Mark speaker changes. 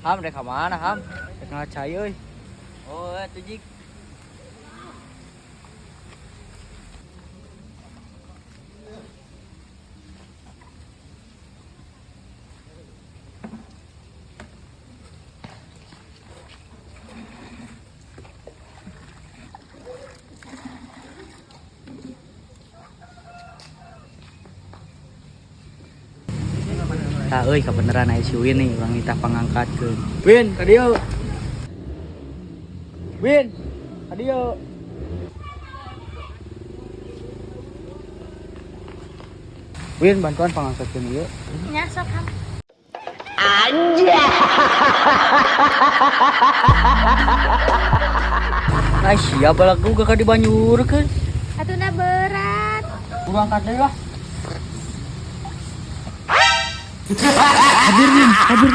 Speaker 1: Ham dari mana Ham? Rek ngacai euy. Oh, itu jik. Tah euy kabeneran aya si Win nih, urang nitah pangangkatkeun. Win, ka dieu. Win, ka dieu. Win, bantuan pangangkatkeun ieu.
Speaker 2: Nya sok Ham.
Speaker 1: Nah, siapa lagu gak di banyurkeun.
Speaker 2: Atuna berat.
Speaker 1: Urang angkat deui lah. Kabur Win, kabur.